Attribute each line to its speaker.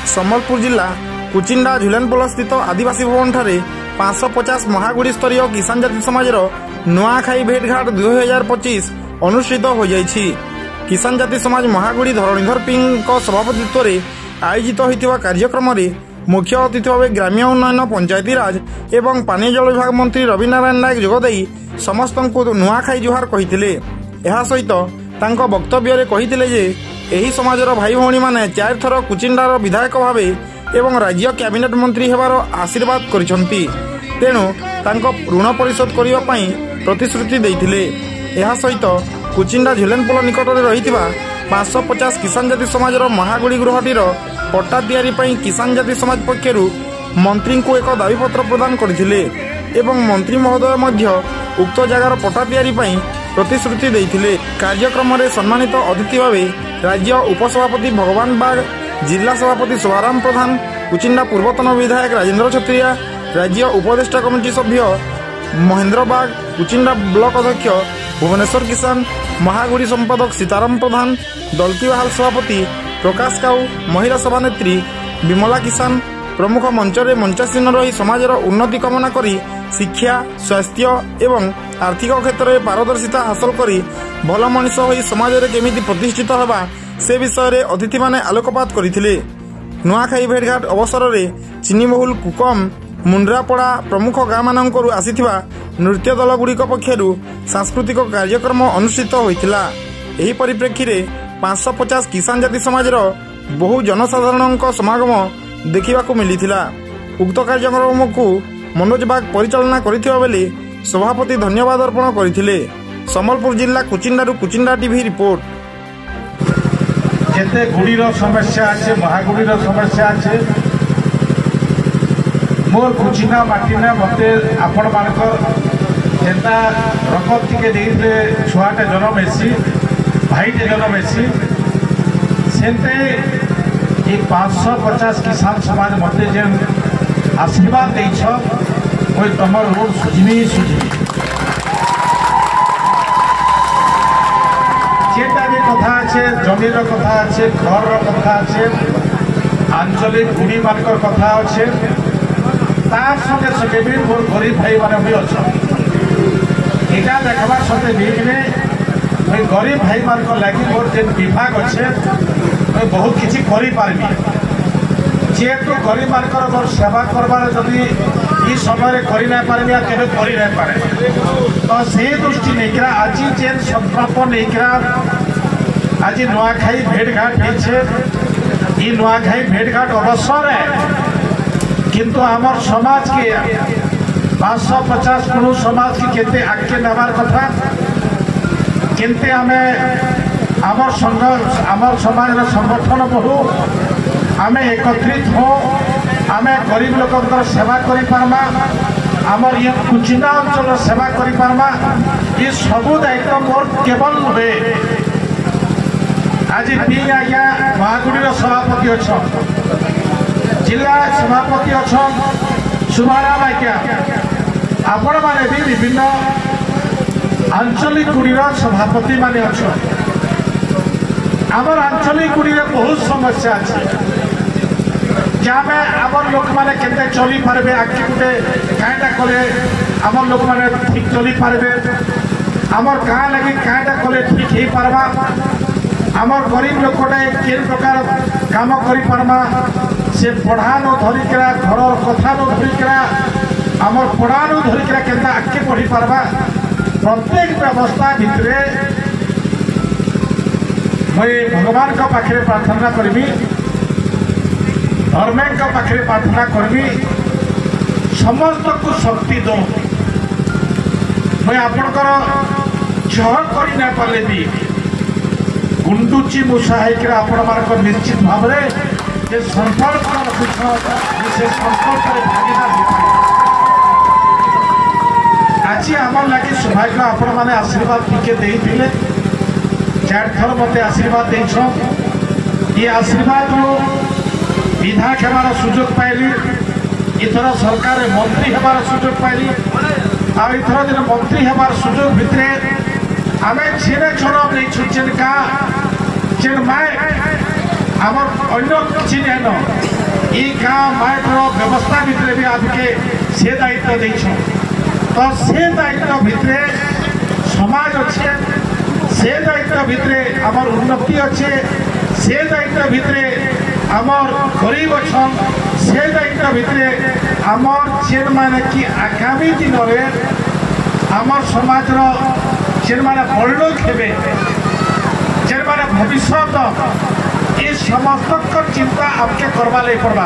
Speaker 1: सम्बलपुर जिला कुचिंडा झुलेनपोल स्थित आदिवासी भवन ठारे 550 महागुड़ी स्तरीय किसान जाति समाज नुआखाई भेटघाट 2025 अनुष्ठित हो जाइछि। किसान जाति समाज महागुड़ी धरणीधर पिंग सभापतित्व में आयोजित होता कार्यक्रम में मुख्य अतिथि भाव ग्राम्य उन्नयन पंचायती राज एवं पानी जल विभाग मंत्री रवि नारायण नायक जोगदे समस्त नुआखाई जुहार कहिथिले। एहा सहित तांको वक्तव्य कहिथिले जे एही समाजर भाई भौणी माने 4 थर कुचिंडार विधायक भावे एवं राज्य कैबिनेट मंत्री हेबार आशीर्वाद करिसंती। तेणु तांको ऋण परिशोध करिवा पई प्रतिश्रुति देइथिले। एहा सहित कुचिंडा झुलेनपोल निकट में रहिथिबा 550 किसान जाति समाजर महागुड़ी गृहटीर पट्टा तैयारी पई किसान जाति समाज पक्षरु मंत्री को एक दाबीपत्र प्रदान करथिले एवं मंत्री महोदय मध्य उक्त जगार पट्टा तैयारी पई प्रतिश्रुति देइथिले। कार्यक्रम में सम्मानित अतिथि भावे राज्य उपसभापति भगवान बाग, जिला सभापति शुभाराम प्रधान, कुचिंडा पूर्वतन विधायक राजेंद्र छत्रिया, राज्य उपदेष्टा कमिटी सभ्य महेंद्र बाग, कुचिंडा ब्लॉक अध्यक्ष भुवनेश्वर किसान, महागुड़ी संपादक सीताराम प्रधान, दलकीवाहाल सभापति प्रकाश काऊ, महिला सभानेत्री विमला किसान प्रमुख मंचरे मंचासीन रही समाजर उन्नति कामना करी शिक्षा, स्वास्थ्य एवं आर्थिक क्षेत्र में पारदर्शिता हासिल करी भल मनीष होई समाज रे केमिति प्रतिष्ठित होबा से विषय रे अतिथि माने आलोकपात करिथिले। नुआखाई भेटघाट अवसर में चिनीमहुल, कुकम, मुंड्रापड़ा प्रमुख गाँ मानकरू आसीथिबा नृत्य दल गुड़िक पक्षरु सांस्कृतिक कार्यक्रम अनुष्ठित होइथिला। एही परिप्रेक्षी रे 550 किसान जाति समाजर बहु जनसाधारण समागम देखिबाकू मिलिथिला। उक्त कार्यक्रम को मनोज बाग परिचालना करिथिबा बेले सभापति धन्यवाद अर्पण करथिले। सम्बलपुर जिला कुचिंडा टीवी रिपोर्ट।
Speaker 2: जेते गुड़ीर समस्या अच्छे, महागुड़ीर समस्या अच्छे, मोर कुचिंडा माटी ने मत आपण मानकर जेता रकम टिके देइले छुआटे जन्म हेसी, भाईटे जन्म हेसी, सेते ये 550 किसान समाज मत जेन आशीर्वाद देछ मुई तमर रोड सुझी जेटा भी कथा अच्छे, जमीर कथा अच्छे, घर कथा अच्छे, आंचलिक गुड़ी मानकर कथा अच्छे, तार संगे संगे भी मोर गरीब भाई माने भी अच्छा एटा देखबार संगे भी गरीब भाई मानकर लगी मोर जेन विभाग अच्छे बहुत किसी करी पारबी। जेहेतु गरीब मानकर मोर सेवा करबार जदि ई समय करि ना पारबी आ केबे करि ना पारे तो से दृष्टि नहीं आज जेन संकल्प नहीं आज नुआखाई भेटघाट होइछे। ई नुआखाई भेटघाट अवसर है किंतु आमर समाज के 550 कुणु समाज की केते आगे नेबार कथा केते हमें आमर संघ आमर समाज संगठन बहु आमे एकत्रित हो आमे गरीब लोक सेवा करि पारमा, आमर ये कुचिंडा अंचल सेवा करि पारमा। ये सबू दायित्व मोर केवल हुए। आज पी आज्ञा महागुड़ी सभापति अच्छा, जिला सभापति अच्छा शुभाराम आज्ञा, आपण माने भी विभिन्न आंचलिक गुड़ी सभापति माने अच्छा। आमर आंचलिक गुड़ी बहुत समस्या अच्छे जहाँ आमर लोक मैंने केते चली पारे आगे गोटे कईटा कले आमर लोक मैंने ठीक चली पारे आमर गाँ लगे कईटा कले ठीक हो पार्मा आमर गरीब लोकटे के प्रकार काम कर पार्मा से पढ़ा न धरिकरा घर कथा न धरिकरा आमर पढ़ा न धरिकरा केता आगे बढ़ी पार्मा प्रत्येक व्यवस्था भितर मुझे भगवान का पाखे प्रार्थना करी धर्में का पाखे प्रार्थना करी समस्त को शक्ति दो। मैं आपणकर जह कर ना पारे भी गुंडुची मूषा होकर आपण मानक निश्चित भाव में संकल्प से संकल्प भागीदार आज आम लगे सौभाग्य आपण मैंने आशीर्वाद टिके देते 4 थर मत आशीर्वाद दे। ये आशीर्वाद विधायक हमारा सुजोग पाइली, इथर सरकार मंत्री हमारा सुजोग पाइली, आथर दिन मंत्री हमार सुजोग भितर आम जेने जन्म नहीं जेन का जेन माए आम अन्य किसी नहीं न ये गाँव माइक्र व्यवस्था भितर भी आपके से दायित्व देछो तो से दायित्व भितर समाज अच्छे से दायित्व भितर आमर उन्नति अच्छे से दायित्व भितर आमर गरीब अच्छा से दायित्व भितर आमर जेन माने कि आगामी दिन में आमर समाज जेन माने बड़ लोग हेबे जेन माने भविष्य ये समस्त चिंता आपके करवा ले पड़वा।